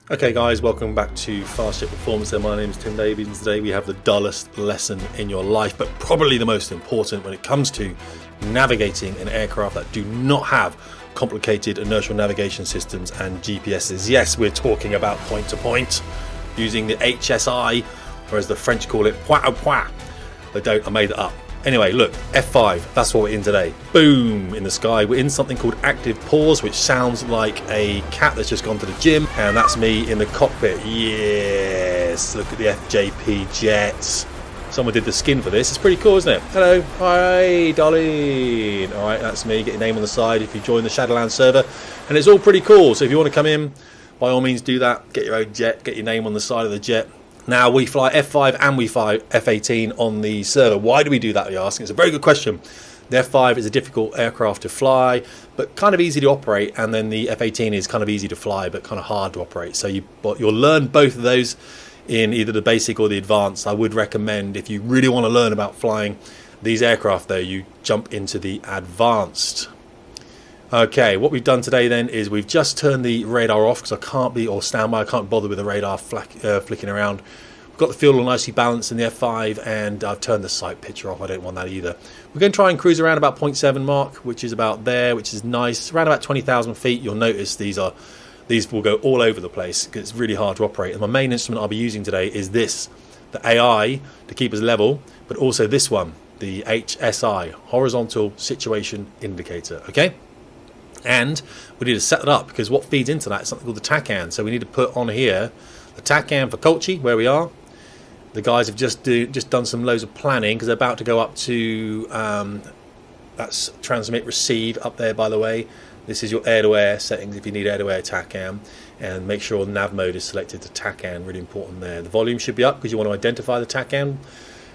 Okay guys, welcome back to Fast Jet Performance. My name is Tim Davies, and today we have the dullest lesson in your life, but probably the most important when it comes to navigating an aircraft that do not have complicated inertial navigation systems and GPSs. Yes, we're talking about point-to-point using the HSI, or as the French call it, point-à-point. They don't, I made it up. Anyway, look, F5, that's what we're in today. Boom, in the sky. We're in something called active pause, which sounds like a cat that's just gone to the gym. And that's me in the cockpit. Yes, look at the FJP jets. Someone did the skin for this. It's pretty cool, isn't it? Hello, hi, darling. All right, that's me. Get your name on the side if you join the Shadowland server. And it's all pretty cool. So if you want to come in, by all means do that. Get your own jet, get your name on the side of the jet. Now, we fly F5 and we fly F18 on the server. Why do we do that, you ask? It's a very good question. The F5 is a difficult aircraft to fly, but kind of easy to operate. And then the F18 is kind of easy to fly, but kind of hard to operate. So you'll learn both of those in either the basic or the advanced. I would recommend, if you really want to learn about flying these aircraft, though, you jump into the advanced. Okay, what we've done today then is we've just turned the radar off because I can't be, or standby, I can't bother with the radar flicking around. We've got the fuel all nicely balanced in the F5, and I've turned the sight picture off. I don't want that either. We're going to try and cruise around about 0.7 mark, which is about there, which is nice. Around about 20,000 feet. You'll notice these will go all over the place because it's really hard to operate. And my main instrument I'll be using today is this, the AI, to keep us level, but also this one, the HSI, Horizontal Situation Indicator. Okay? And we need to set it up because what feeds into that is something called the TACAN. So we need to put on here the TACAN for Colchi, where we are. The guys have just done some loads of planning because they're about to go up to that's transmit receive up there, by the way. This is your air-to-air settings if you need air-to-air TACAN, and make sure nav mode is selected to TACAN, really important there. The volume should be up because you want to identify the TACAN.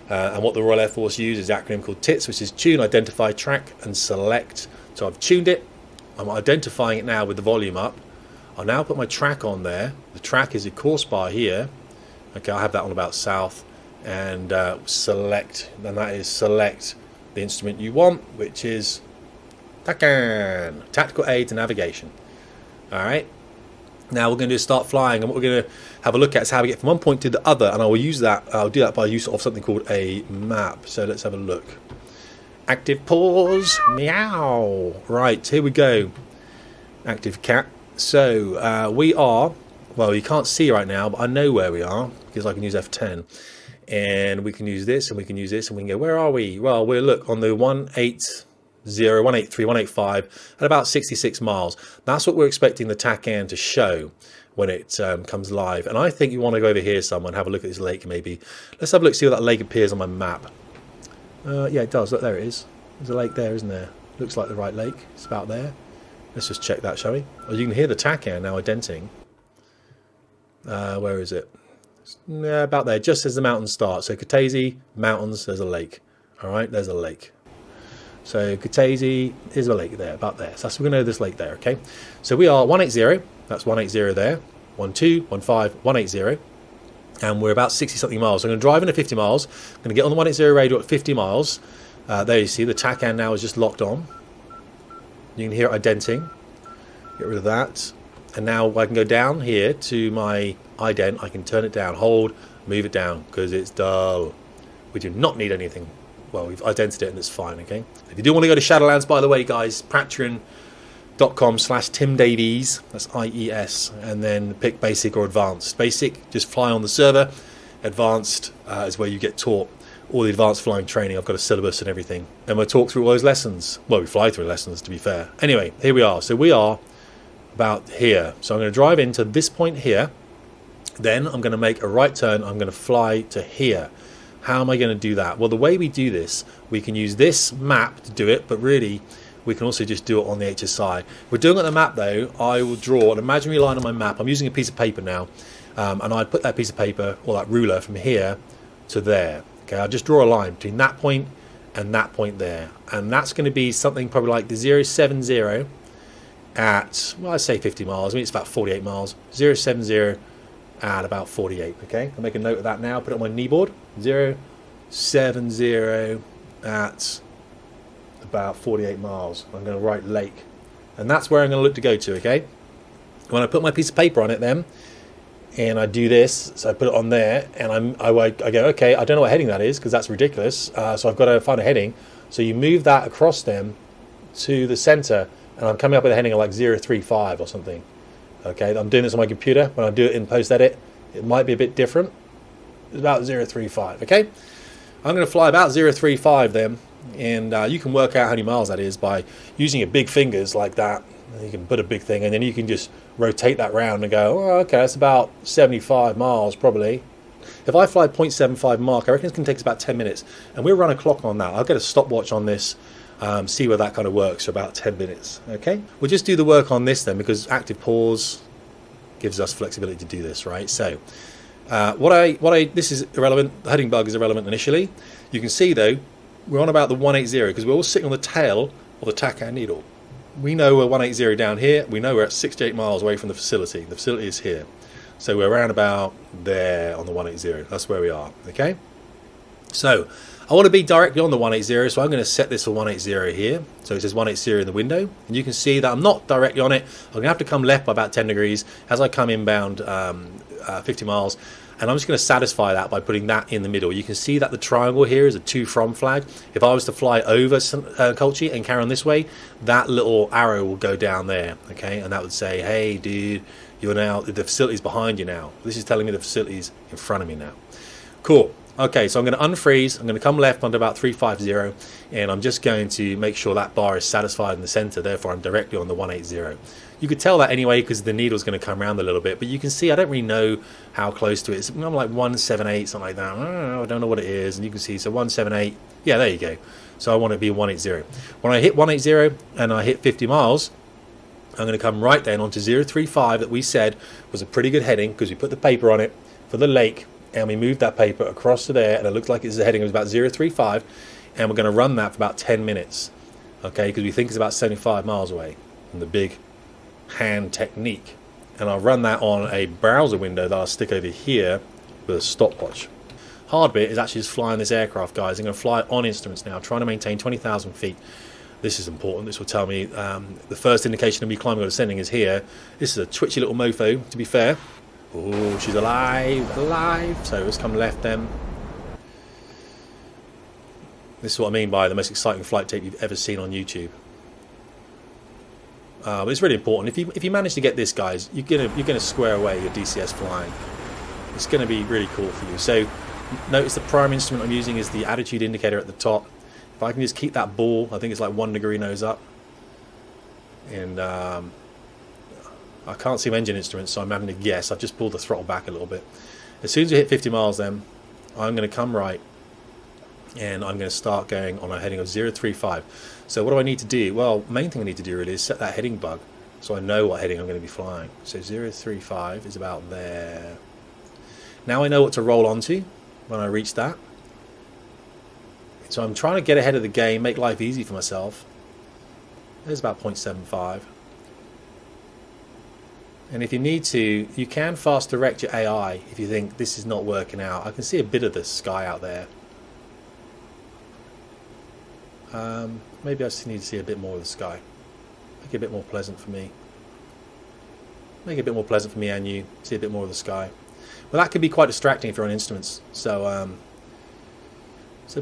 And what the Royal Air Force uses is an acronym called TITS, which is tune, identify, track and select. So I've tuned it. I'm identifying it now with the volume up. I'll now put my track on there. The track is a course bar here. Okay, I have that on about south, and select, and that is select the instrument you want, which is TACAN, Tactical Aid to Navigation. All right. Now we're going to start flying, and what we're going to have a look at is how we get from one point to the other, and I will use that. I'll do that by use of something called a map. So let's have a look. Active pause, meow. Right, here we go. Active cat. So we are, well, you can't see right now, but I know where we are because I can use F10, and we can use this, and we can use this, and we can go, where are we? Well, we're look on the 180, 183, 185 at about 66 miles. That's what we're expecting the TACAN to show when it comes live. And I think you want to go over here somewhere and have a look at this lake maybe. Let's have a look, see what that lake appears on my map. Yeah, it does. Look, there it is. There's a lake there, isn't there? Looks like the right lake. It's about there. Let's just check that, shall we? Oh, you can hear the TACAN now indenting. Where is it? Yeah, about there, just as the mountains start. So Kutaisi, mountains, there's a lake. All right, there's a lake. So Kutaisi, is a lake there, about there. So that's, we're going to know this lake there, okay? So we are 180. That's 180 there. 12, 15, 180. And we're about 60-something miles. So I'm going to drive into 50 miles. I'm going to get on the 180 radio at 50 miles. There you see, the TACAN now is just locked on. You can hear it indenting. Get rid of that. And now I can go down here to my ident. I can turn it down, hold, move it down, because it's dull. We do not need anything. Well, we've idented it and it's fine, okay? If you do want to go to Shadowlands, by the way, guys, patreon.com/Tim Davies, that's IES, and then pick basic or advanced. Basic, just fly on the server. Advanced is where you get taught all the advanced flying training. I've got a syllabus and everything, and we'll talk through all those lessons. Well, we fly through lessons, to be fair. Anyway, here we are. So we are about here. So I'm going to drive into this point here. Then I'm going to make a right turn. I'm going to fly to here. How am I going to do that? Well, the way we do this, we can use this map to do it, but really we can also just do it on the HSI. We're doing it on the map though. I will draw an imaginary line on my map. I'm using a piece of paper now, and I'd put that piece of paper, or that ruler, from here to there. Okay, I'll just draw a line between that point and that point there, and that's going to be something probably like the 070 at, well, I'd say 50 miles. I mean, it's about 48 miles. 070 at about 48. Okay, I'll make a note of that now. Put it on my kneeboard. 070 at about 48 miles. I'm going to write lake, and that's where I'm going to look to go to. Okay, when I put my piece of paper on it, then and I do this, so I put it on there, and I go, okay, I don't know what heading that is because that's ridiculous, so I've got to find a heading. So you move that across them to the center, and I'm coming up with a heading of like 035 or something. Okay, I'm doing this on my computer. When I do it in post edit, it might be a bit different. It's about 035. Okay, I'm going to fly about 035 then, and you can work out how many miles that is by using your big fingers like that. You can put a big thing, and then you can just rotate that round and go, oh, okay, that's about 75 miles probably. If I fly 0.75 mark, I reckon it's going to take us about 10 minutes, and we'll run a clock on that. I'll get a stopwatch on this, see where that kind of works for about 10 minutes. Okay, we'll just do the work on this then, because active pause gives us flexibility to do this, right? So this is irrelevant. The heading bug is irrelevant initially. You can see though, we're on about the 180 because we're all sitting on the tail of the TACAN needle. We know we're 180 down here. We know we're at 68 miles away from the facility. The facility is here. So we're around about there on the 180. That's where we are, okay? So I want to be directly on the 180, so I'm going to set this for 180 here. So it says 180 in the window. And you can see that I'm not directly on it. I'm going to have to come left by about 10 degrees as I come inbound 50 miles. And I'm just going to satisfy that by putting that in the middle. You can see that the triangle here is a to from flag. If I was to fly over Colchi and carry on this way, that little arrow will go down there, okay? And that would say, hey, dude, you're now, the facility's behind you now. This is telling me the facility's in front of me now. Cool. Okay, so I'm going to unfreeze. I'm going to come left onto about 350, and I'm just going to make sure that bar is satisfied in the center. Therefore, I'm directly on the 180. You could tell that anyway because the needle's going to come around a little bit, but you can see I don't really know how close to it. I'm like 178, something like that. I don't know what it is, and you can see, so 178. Yeah, there you go. So I want to be 180. When I hit 180 and I hit 50 miles, I'm going to come right then onto 035 that we said was a pretty good heading because we put the paper on it for the lake, and we moved that paper across to there, and it looks like it's a heading of about 035, and we're going to run that for about 10 minutes, okay, because we think it's about 75 miles away from the big hand technique. And I'll run that on a browser window that I'll stick over here with a stopwatch. Hard bit is actually just flying this aircraft, guys. I'm going to fly it on instruments now, trying to maintain 20,000 feet. This is important. This will tell me the first indication of me climbing or descending is here. This is a twitchy little mofo, to be fair. Oh, she's alive, alive. So let's come left then. This is what I mean by the most exciting flight tape you've ever seen on YouTube. But it's really important. If you manage to get this, guys, you're gonna square away your DCS flying. It's going to be really cool for you. So notice the prime instrument I'm using is the attitude indicator at the top. If I can just keep that ball, I think it's like 1 degree nose up, and I can't see my engine instruments, so I'm having to guess. I've just pulled the throttle back a little bit. As soon as we hit 50 miles then, I'm going to come right, and I'm going to start going on a heading of 035. So what do I need to do? Well, main thing I need to do really is set that heading bug, so I know what heading I'm going to be flying. So 035 is about there. Now I know what to roll onto when I reach that. So I'm trying to get ahead of the game, make life easy for myself. There's about 0.75. And if you need to, you can fast direct your AI if you think this is not working out. I can see a bit of the sky out there. Maybe I just need to see a bit more of the sky. Make it a bit more pleasant for me. Make it a bit more pleasant for me and you. See a bit more of the sky. Well, that can be quite distracting if you're on instruments. So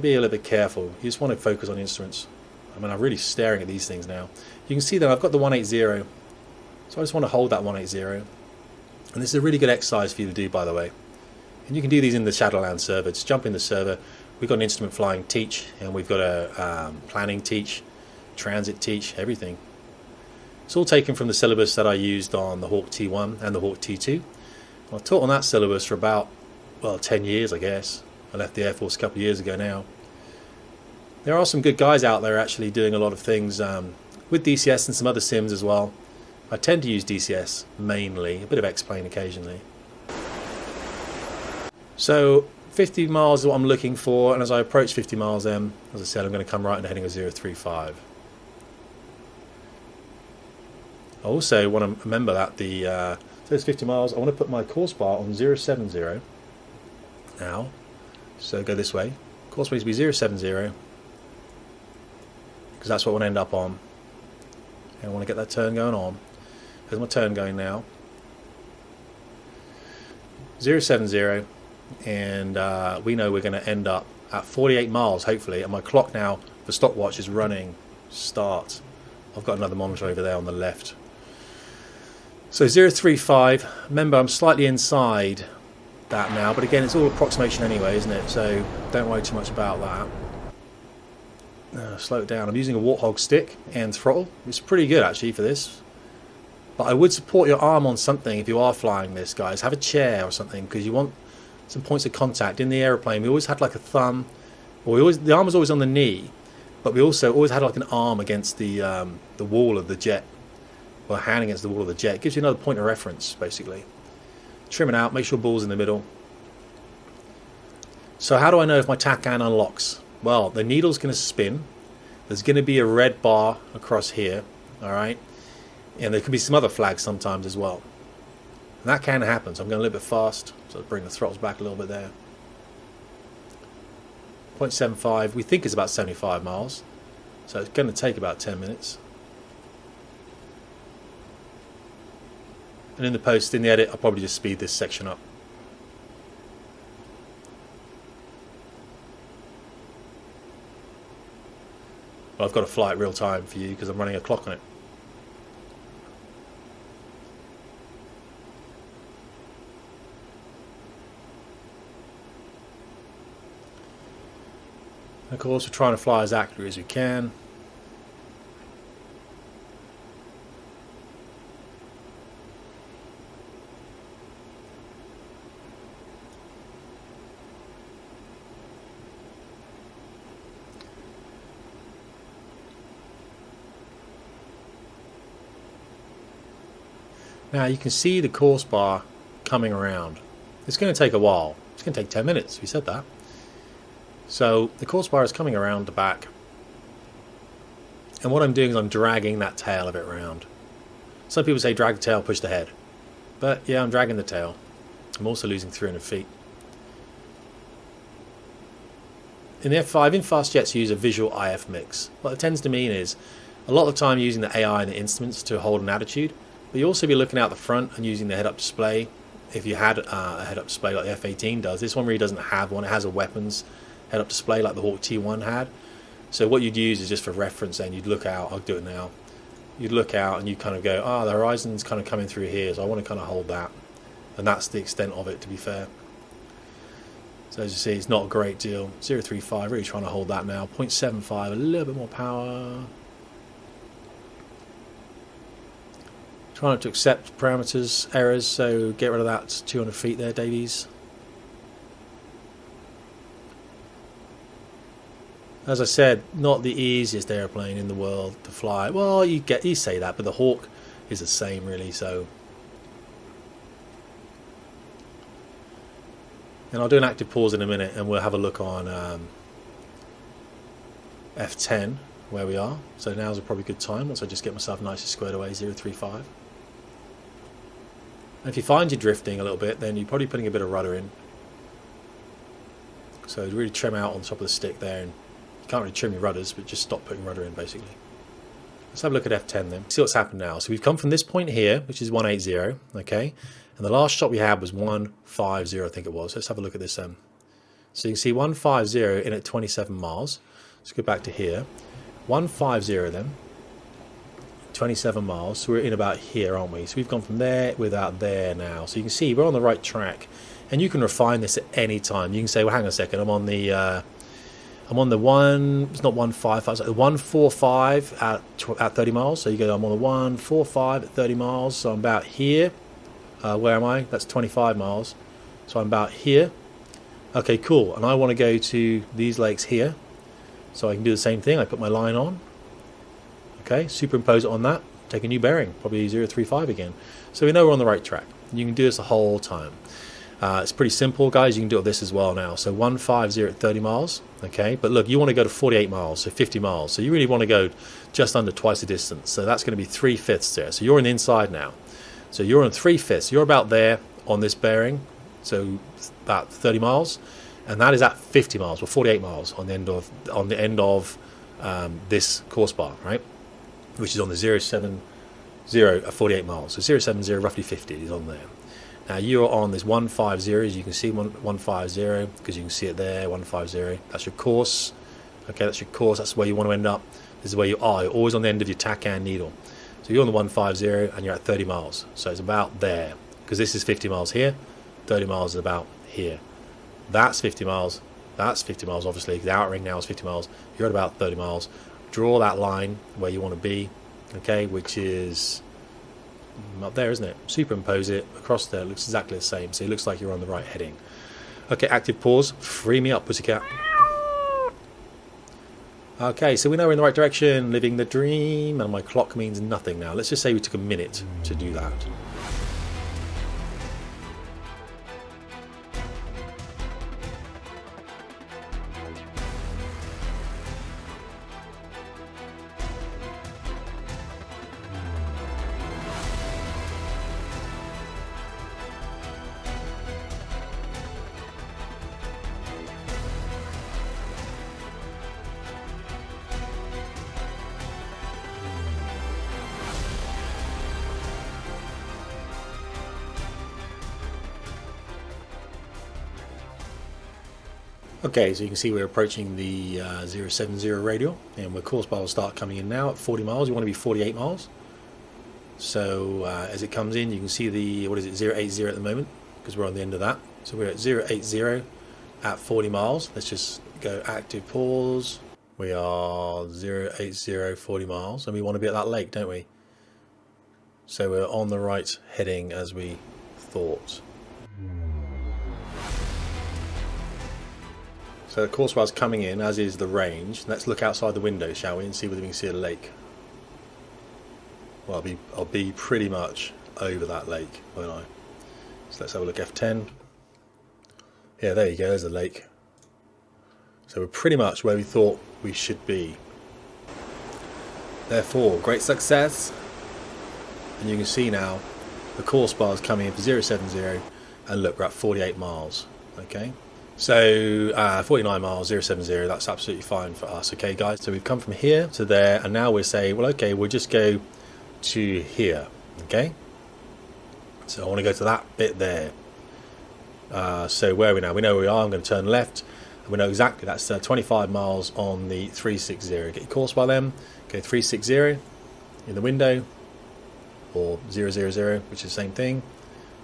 be a little bit careful. You just want to focus on instruments. I mean, I'm really staring at these things now. You can see that I've got the 180. So I just want to hold that 180. And this is a really good exercise for you to do, by the way. And you can do these in the Shadowland server. Just jump in the server. We've got an instrument flying teach, and we've got a planning teach, transit teach, everything. It's all taken from the syllabus that I used on the Hawk T1 and the Hawk T2. I taught on that syllabus for about, well, 10 years, I guess. I left the Air Force a couple of years ago now. There are some good guys out there actually doing a lot of things with DCS and some other sims as well. I tend to use DCS mainly, a bit of X-Plane occasionally. So 50 miles is what I'm looking for, and as I approach 50 miles then, as I said, I'm going to come right into heading of 035. I also want to remember that so it's 50 miles, I want to put my course bar on 070 now. So go this way. Course needs to be 070 because that's what I want to end up on. And I want to get that turn going on. There's my turn going now. 070, and we know we're going to end up at 48 miles hopefully, and my clock now, the stopwatch is running start. I've got another monitor over there on the left. So 035, remember I'm slightly inside that now, but again it's all approximation anyway, isn't it? So don't worry too much about that. Slow it down. I'm using a Warthog stick and throttle. It's pretty good actually for this. But I would support your arm on something if you are flying this, guys. Have a chair or something, because you want some points of contact. In the aeroplane, we always had like a thumb, or the arm was always on the knee, but we also always had like an arm against the wall of the jet, or a hand against the wall of the jet. It gives you another point of reference, basically. Trim it out, make sure ball's in the middle. So how do I know if my TACAN unlocks? Well, the needle's going to spin. There's going to be a red bar across here, all right? And there could be some other flags sometimes as well. And that can happen, so I'm going a little bit fast. So I'll bring the throttles back a little bit there. 0.75, we think it's about 75 miles. So it's going to take about 10 minutes. And in the post, in the edit, I'll probably just speed this section up. But I've got to fly it real time for you because I'm running a clock on it. Of course, we're trying to fly as accurately as we can. Now you can see the course bar coming around. It's going to take a while. It's going to take 10 minutes, we said that. So the course bar is coming around the back, and what I'm doing is I'm dragging that tail of it around. Some people say drag the tail, push the head, but yeah, I'm dragging the tail. I'm also losing 300 feet. In the F5, in fast jets, you use a visual IF mix. What it tends to mean is a lot of the time using the AI and the instruments to hold an attitude, but you also be looking out the front and using the head-up display. If you had a head-up display like the F-18 does, this one really doesn't have one. It has a weapons head-up display like the Hawk T1 had. So what you'd use is just for reference, then you'd look out. I'll do it now. You'd look out and you kind of go, the horizon's kind of coming through here, so I want to kind of hold that. And that's the extent of it, to be fair. So as you see, it's not a great deal. 035, really trying to hold that now. 0.75, a little bit more power. Try not to accept parameters, errors, so get rid of that 200 feet there, Davies. As I said, not the easiest airplane in the world to fly. Well, you say that, but the Hawk is the same, really. So, and I'll do an active pause in a minute, and we'll have a look on F10 where we are. So now's a probably good time once I just get myself nicely squared away. 035. And if you find you're drifting a little bit, then you're probably putting a bit of rudder in. So really trim out on top of the stick there, and can't really trim your rudders, but just stop putting rudder in basically. Let's have a look at F10 then. See what's happened now. So we've come from this point here, which is 180, okay? And the last shot we had was 150, I think it was. Let's have a look at this. So you can see 150 in at 27 miles. Let's go back to here. 150 then. 27 miles. So we're in about here, aren't we? So we've gone from there without there now. So you can see we're on the right track. And you can refine this at any time. You can say, well, hang on a second, I'm on the one, it's not 155, it's like the 145 at 30 miles. So you go, I'm on the 145 at 30 miles. So I'm about here. Where am I? That's 25 miles. So I'm about here. Okay, cool. And I want to go to these lakes here. So I can do the same thing. I put my line on. Okay, superimpose it on that. Take a new bearing, probably 035 again. So we know we're on the right track. You can do this the whole time. It's pretty simple, guys. You can do it this as well now. So 150 at 30 miles, okay? But look, you want to go to 48 miles, so 50 miles. So you really want to go just under twice the distance. So that's going to be 3/5 there. So you're on the inside now. So you're on 3/5. You're about there on this bearing, so about 30 miles. And that is at 50 miles, or 48 miles on the end of this course bar, right? Which is on the 070 at 48 miles. So 070, roughly 50 is on there. Now you're on this 150, as you can see, 150, because you can see it there, 150. That's your course. Okay, that's your course. That's where you want to end up. This is where you are. You're always on the end of your TACAN needle. So you're on the 150 and you're at 30 miles. So it's about there, because this is 50 miles here, 30 miles is about here. That's 50 miles. That's 50 miles, obviously. The outer ring now is 50 miles. You're at about 30 miles. Draw that line where you want to be, okay, which is up there, isn't it? Superimpose it across there. It looks exactly the same. So it looks like you're on the right heading. Okay, active pause. Free me up, pussycat. Okay, so we know we're in the right direction, living the dream, and my clock means nothing now. Let's just say we took a minute to do that. Okay, so you can see we're approaching the 070 radial, and the course bar will start coming in now at 40 miles. You want to be 48 miles. So as it comes in, you can see the, what is it, 080 at the moment, because we're on the end of that. So we're at 080 at 40 miles. Let's just go active pause. We are 080, 40 miles, and we want to be at that lake, don't we? So we're on the right heading as we thought. So the course bar's coming in, as is the range. Let's look outside the window, shall we, and see whether we can see a lake. Well, I'll be pretty much over that lake, won't I? So let's have a look, F10. Yeah, there you go, there's a lake. So we're pretty much where we thought we should be. Therefore, great success. And you can see now the course bar's coming in for 070, and look, we're at 48 miles, okay? So 49 miles, 070, that's absolutely fine for us, okay guys? So we've come from here to there, and now we're saying, well, okay, we'll just go to here, okay? So I want to go to that bit there. So where are we now? We know where we are. I'm going to turn left, and we know exactly that's 25 miles on the 360. Get your course by them, go 360 in the window, or 000, which is the same thing.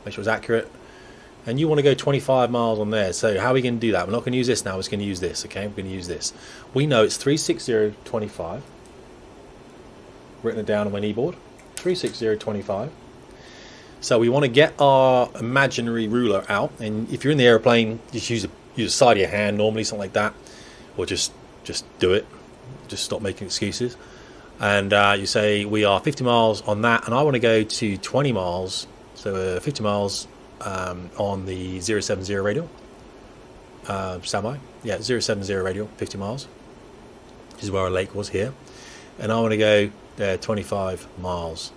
Make sure it's accurate. And you want to go 25 miles on there. So how are we going to do that? We're not going to use this now. We're just going to use this, okay? We're going to use this. We know it's 360.25. Written it down on my kneeboard. 360.25. So we want to get our imaginary ruler out. And if you're in the airplane, just use the side of your hand normally, something like that. Or just do it. Just stop making excuses. And you say, we are 50 miles on that. And I want to go to 20 miles. So 50 miles... on the 070 radial, standby, yeah, 070 radial, 50 miles, which is where our lake was here, and I want to go there 25 miles,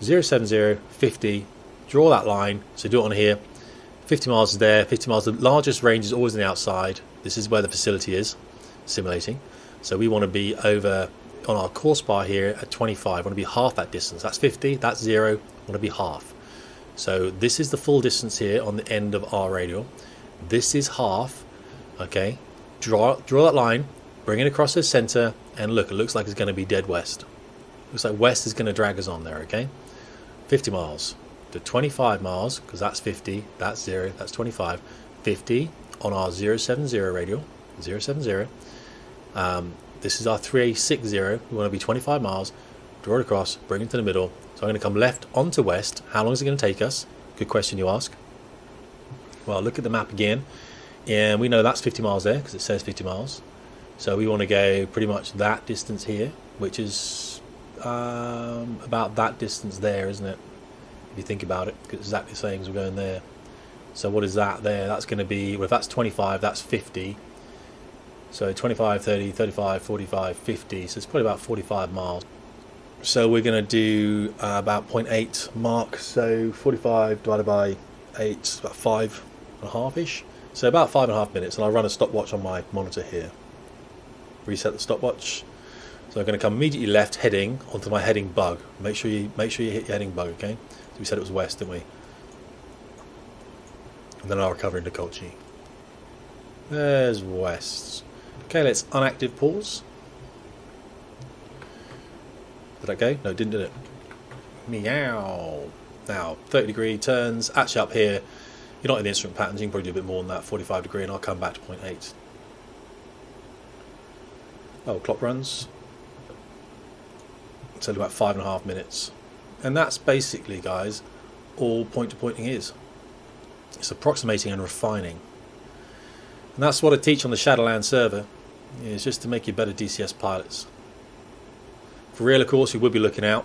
070, 50, draw that line, so do it on here, 50 miles is there, 50 miles, the largest range is always on the outside, this is where the facility is, simulating, so we want to be over on our course bar here at 25, I want to be half that distance, that's 50, that's 0, I want to be half. So this is the full distance here on the end of our radial. This is half, okay? Draw that line, bring it across the center, and look, it looks like it's going to be dead west. Looks like west is going to drag us on there, okay? 50 miles to 25 miles, because that's 50, that's 0, that's 25. 50 on our 070 radial, 070. This is our 360. We want to be 25 miles. Draw it across, bring it to the middle. So I'm going to come left onto west. How long is it going to take us? Good question you ask. Well, look at the map again. And we know that's 50 miles there because it says 50 miles. So we want to go pretty much that distance here, which is about that distance there, isn't it? If you think about it, because it's exactly the same as we're going there. So what is that there? That's going to be, well, if that's 25, that's 50. So 25, 30, 35, 45, 50. So it's probably about 45 miles. So we're going to do about 0.8 mark, so 45 divided by 8 is about 5.5-ish. So about 5.5 minutes, and I'll run a stopwatch on my monitor here. Reset the stopwatch. So I'm going to come immediately left heading onto my heading bug. Make sure you hit your heading bug, okay? So we said it was west, didn't we? and then I'll recover into Colchi. There's west. Okay, let's unactive pause. Did that go? No, it didn't, did it? Meow. Now, 30-degree turns. Actually, up here, you're not in the instrument patterns. You can probably do a bit more than that, 45-degree, and I'll come back to 0.8. Oh, clock runs. It's only about 5.5 minutes. And that's basically, guys, all point-to-pointing is. It's approximating and refining. And that's what I teach on the Shadowland server, is just to make you better DCS pilots. For real, of course, we would be looking out,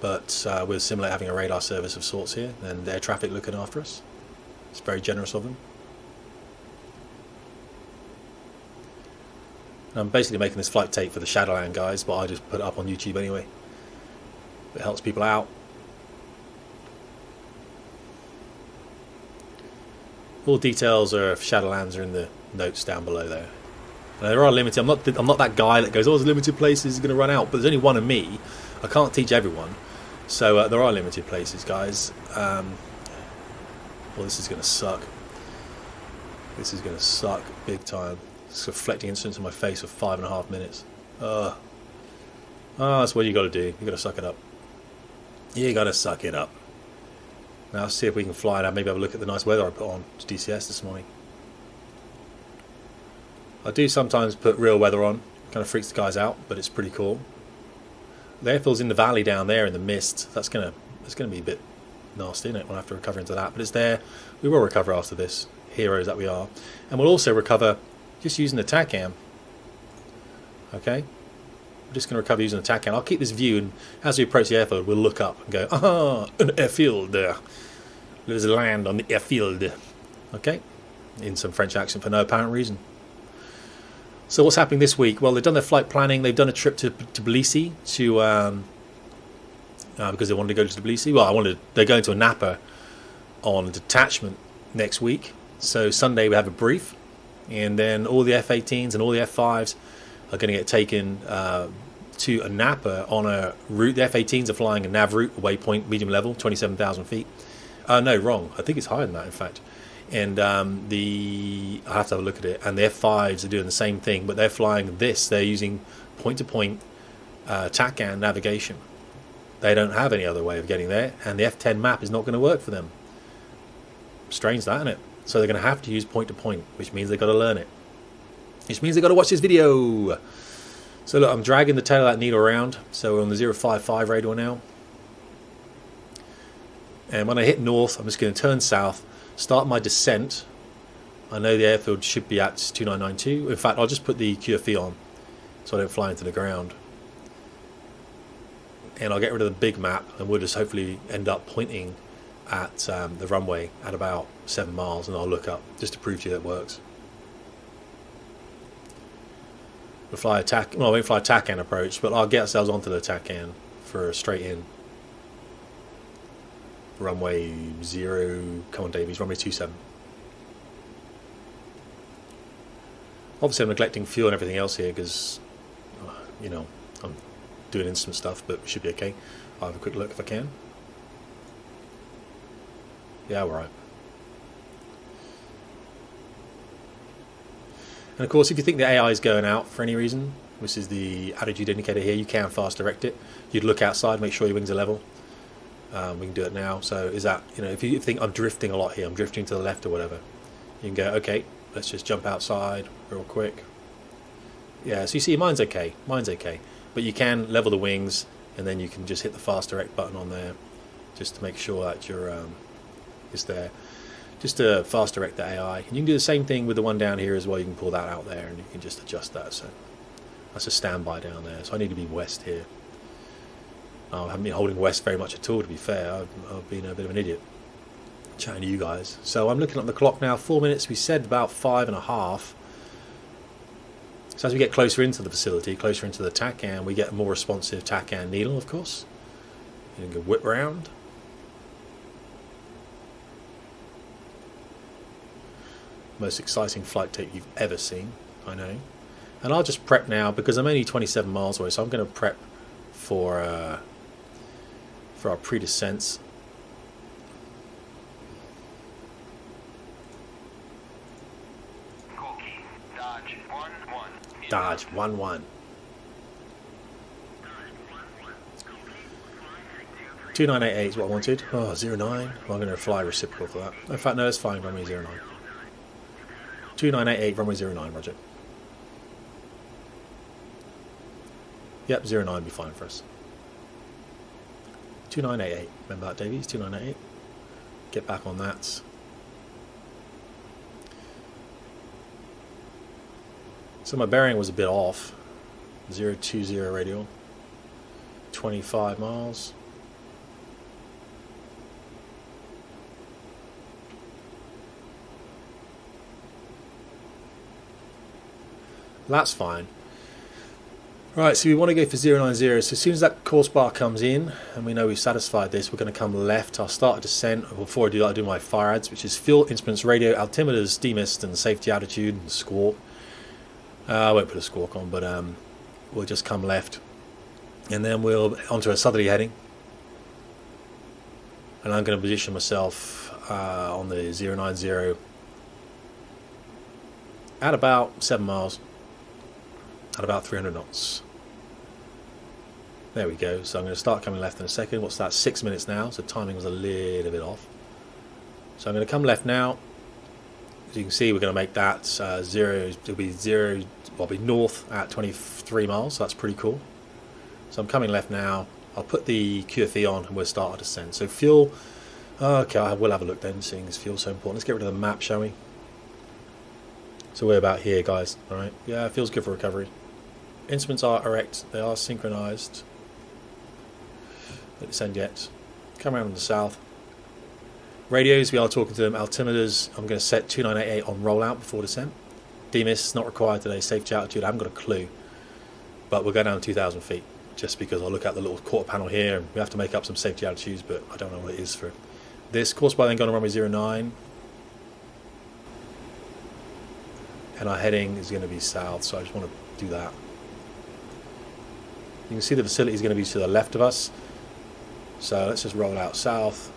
but we'll simulate having a radar service of sorts here, and air traffic looking after us. It's very generous of them. And I'm basically making this flight tape for the Shadowland guys, but I just put it up on YouTube anyway. It helps people out. All details of Shadowlands are in the notes down below there. Now, there are limited. I'm not that guy that goes, oh, there's limited places, it's going to run out. But there's only one of me. I can't teach everyone. So there are limited places, guys. Well, this is going to suck. This is going to suck big time. It's reflecting instruments in my face for 5.5 minutes. That's what you got to do. You got to suck it up. You got to suck it up. Now let's see if we can fly now. Maybe have a look at the nice weather I put on to DCS this morning. I do sometimes put real weather on. Kind of freaks the guys out, but it's pretty cool. The airfield's in the valley down there in the mist. It's gonna be a bit nasty, isn't it? We'll have to recover into that, but it's there. We will recover after this, heroes that we are, and we'll also recover just using the TACAN. Okay, we're just going to recover using the TACAN. I'll keep this view, and as we approach the airfield, we'll look up and go, ah, an airfield there. There's a land on the airfield. Okay, in some French accent for no apparent reason. So what's happening this week? Well, they've done their flight planning. They've done a trip to Tbilisi because they wanted to go to Tbilisi. Well, they're going to a Napa on detachment next week. So Sunday we have a brief, and then all the F-18s and all the F-5s are going to get taken to a Napa on a route. The F-18s are flying a nav route, a waypoint, medium level, 27,000 feet. No, wrong. I think it's higher than that, in fact. And I have to have a look at it. And the F-5s are doing the same thing, but they're flying this. They're using point-to-point TACAN navigation. They don't have any other way of getting there, and the F-10 map is not going to work for them. Strange that, isn't it? So they're going to have to use point-to-point, which means they've got to learn it. Which means they've got to watch this video. So look, I'm dragging the tail of that needle around. So we're on the 055 radar now. And when I hit north, I'm just going to turn south, start my descent. I know the airfield should be at 2992. In fact, I'll just put the QFE on so I don't fly into the ground. And I'll get rid of the big map, and we'll just hopefully end up pointing at the runway at about 7 miles, and I'll look up just to prove to you that it works. We'll fly a TACAN, well, I won't fly a TACAN approach, but I'll get ourselves onto the TACAN for a straight in. Runway 0, come on Davies, runway 27. Obviously I'm neglecting fuel and everything else here because, you know, I'm doing instant stuff, but we should be okay. I'll have a quick look if I can. Yeah, we're right. And of course, if you think the AI is going out for any reason, which is the attitude indicator here, you can fast direct it. You'd look outside, make sure your wings are level. We can do it now. So is that, you know, if you think I'm drifting a lot here, I'm drifting to the left or whatever, you can go, okay, let's just jump outside real quick. Yeah, so you see mine's okay. Mine's okay. But you can level the wings, and then you can just hit the fast direct button on there just to make sure that you're it's there. Just to fast direct the AI. And you can do the same thing with the one down here as well. You can pull that out there and you can just adjust that. So that's a standby down there. So I need to be west here. I haven't been holding west very much at all, to be fair. I've been a bit of an idiot chatting to you guys. So I'm looking at the clock now. 4 minutes. We said about 5.5. So as we get closer into the facility, closer into the TACAN, we get a more responsive TACAN needle, of course. You can whip around. Most exciting flight tape you've ever seen, I know. And I'll just prep now because I'm only 27 miles away, so I'm going to prep for our pre-descents. Dodge 1-1. 2988 is what I wanted. Oh, 09. Well, I'm going to fly reciprocal for that. In fact, no, it's fine. Runway 09. 2988, runway 09, roger. Yep, 09 will be fine for us. 2988. Remember that, Davies? 2988. Get back on that. So my bearing was a bit off. 020 radial. 25 miles. That's fine. Right, so we want to go for 090. So as soon as that course bar comes in, and we know we've satisfied this, we're going to come left. I'll start a descent. Before I do that, I'll do my fire ads, which is fuel, instruments, radio, altimeters, demist, and safety altitude, and squawk. I won't put a squawk on, but we'll just come left. And then we'll onto a southerly heading. And I'm going to position myself on the 090 at about 7 miles. At about 300 knots. There we go. So I'm going to start coming left in a second. What's that? 6 minutes now. So timing was a little bit off. So I'm going to come left now. As you can see, we're going to make that zero. It'll be zero. Well, it'll be north at 23 miles. So that's pretty cool. So I'm coming left now. I'll put the QFE on and we'll start our descent. So fuel. Okay, I will have a look then, seeing as fuel's so important. Let's get rid of the map, shall we? So we're about here, guys. All right. Yeah, it feels good for recovery. Instruments are erect, they are synchronized. Don't descend yet. Come around on the south. Radios, we are talking to them. Altimeters, I'm going to set 2988 on rollout before descent. Demist, not required today. Safety altitude, I haven't got a clue. But we'll go down 2,000 feet, just because I'll look at the little quarter panel here, and we have to make up some safety altitudes, but I don't know what it is for this. Course by then going to runway 09. And our heading is going to be south, so I just want to do that. You can see the facility is going to be to the left of us, so let's just roll out south.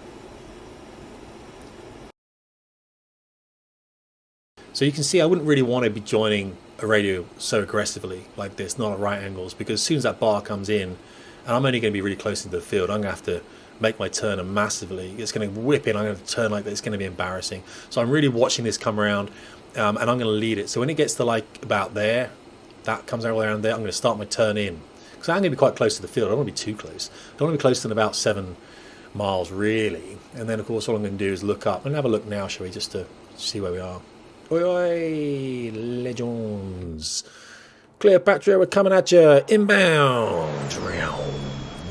So you can see I wouldn't really want to be joining a radio so aggressively like this, not at right angles, because as soon as that bar comes in, and I'm only going to be really close into the field, I'm going to have to make my turn and massively, it's going to whip in, I'm going to turn like that, it's going to be embarrassing. So I'm really watching this come around, and I'm going to lead it. So when it gets to like about there, that comes all the way around there, I'm going to start my turn in. Because I'm going to be quite close to the field. I don't want to be too close. I don't want to be close to about 7 miles, really. And then, of course, all I'm going to do is look up. And have a look now, shall we, just to see where we are. Oi, oi, legends. Cleopatra, we're coming at you. Inbound.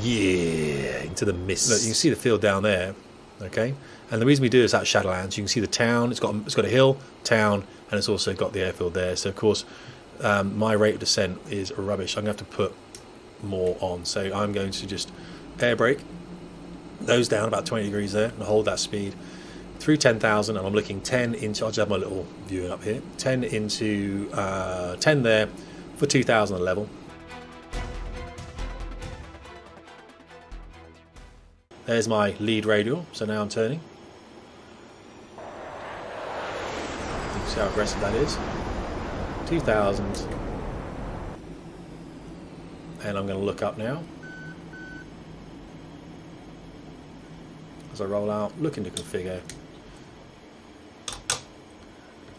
Yeah, into the mist. Look, you can see the field down there, okay? And the reason we do is at Shadowlands. You can see the town. It's got a hill, town, and it's also got the airfield there. So, of course, my rate of descent is rubbish. I'm going to have to put more on, so I'm going to just air brake those down about 20 degrees there and hold that speed through 10,000, and I'm looking 10 into, I'll just have my little viewing up here, 10 into 10 there for 2,000 level. There's my lead radial, so now I'm turning. You can see how aggressive that is. 2,000. And I'm going to look up now as I roll out, looking to configure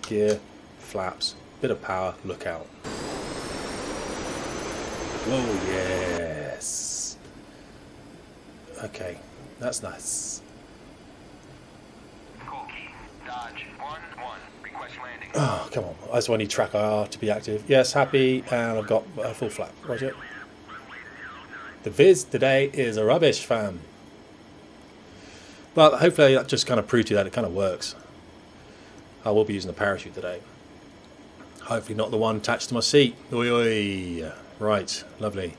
gear, flaps, bit of power, look out. Oh yes. Okay, that's nice. Dodge 1-1, request landing. Oh, come on. I just want to need track IR to be active. Yes, happy, and I've got a full flap. Roger. The viz today is a rubbish, fam. But hopefully that just kind of proved to you that it kind of works. I will be using a parachute today. Hopefully not the one attached to my seat. Oi, oi. Right, lovely.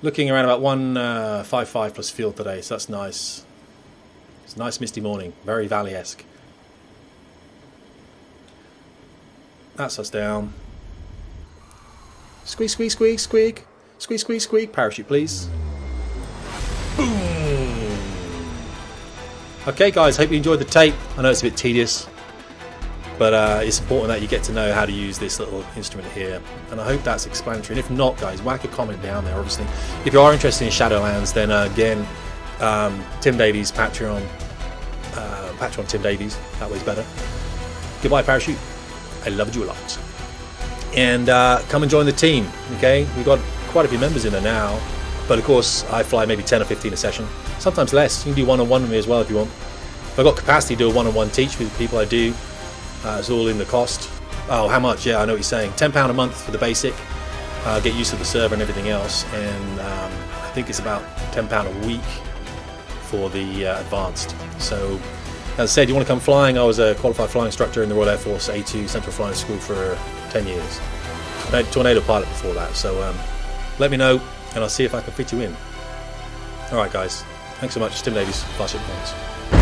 Looking around about 155 plus field today, so that's nice. It's a nice misty morning, very valley-esque. That's us down. Squeak, squeak, squeak, squeak. Squeak, squeak, squeak. Parachute, please. Boom. Okay, guys, hope you enjoyed the tape. I know it's a bit tedious. But it's important that you get to know how to use this little instrument here, and I hope that's explanatory. And if not, guys, whack a comment down there. Obviously, if you are interested in Shadowlands, then again, Tim Davies Patreon, Patreon Tim Davies, that way's better. Goodbye, Parachute. I loved you a lot. And come and join the team. Okay, we've got quite a few members in there now, but of course I fly maybe 10 or 15 a session, sometimes less. You can do one-on-one with me as well if you want. If I've got capacity to do a one-on-one teach with the people, I do. It's all in the cost. Oh, how much? Yeah, I know what you're saying. £10 a month for the basic. Get used to the server and everything else, and I think it's about £10 a week for the advanced. So, as I said, you want to come flying? I was a qualified flying instructor in the Royal Air Force A2 Central Flying School for 10 years. I was a tornado pilot before that. So let me know, and I'll see if I can fit you in. All right, guys. Thanks so much. Tim Davies, Flyship Points.